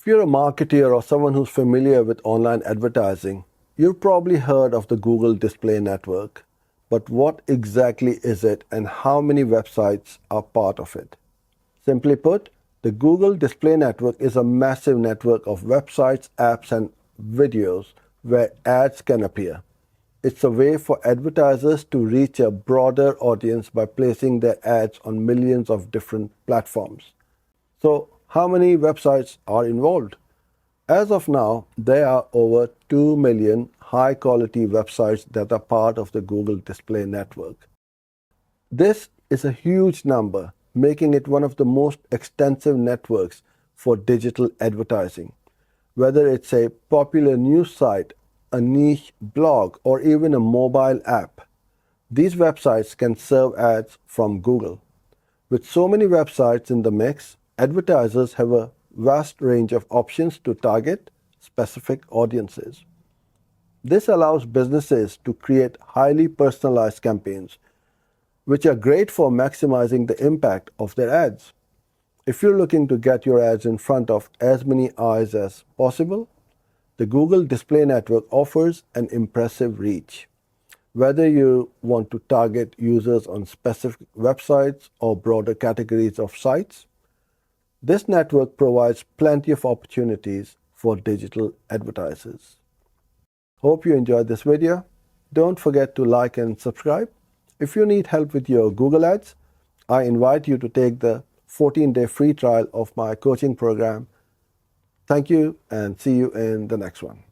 If you're a marketer or someone who's familiar with online advertising, you've probably heard of the Google Display Network. But what exactly is it and how many websites are part of it? Simply put, the Google Display Network is a massive network of websites, apps, and videos where ads can appear. It's a way for advertisers to reach a broader audience by placing their ads on millions of different platforms. So, how many websites are involved? As of now, there are over 2 million high-quality websites that are part of the Google Display Network. This is a huge number, making it one of the most extensive networks for digital advertising. Whether it's a popular news site, a niche blog, or even a mobile app, these websites can serve ads from Google. With so many websites in the mix, advertisers have a vast range of options to target specific audiences. This allows businesses to create highly personalized campaigns, which are great for maximizing the impact of their ads. If you're looking to get your ads in front of as many eyes as possible, the Google Display Network offers an impressive reach. Whether you want to target users on specific websites or broader categories of sites, this network provides plenty of opportunities for digital advertisers. Hope you enjoyed this video. Don't forget to like and subscribe. If you need help with your Google Ads, I invite you to take the 14-day free trial of my coaching program. Thank you and see you in the next one.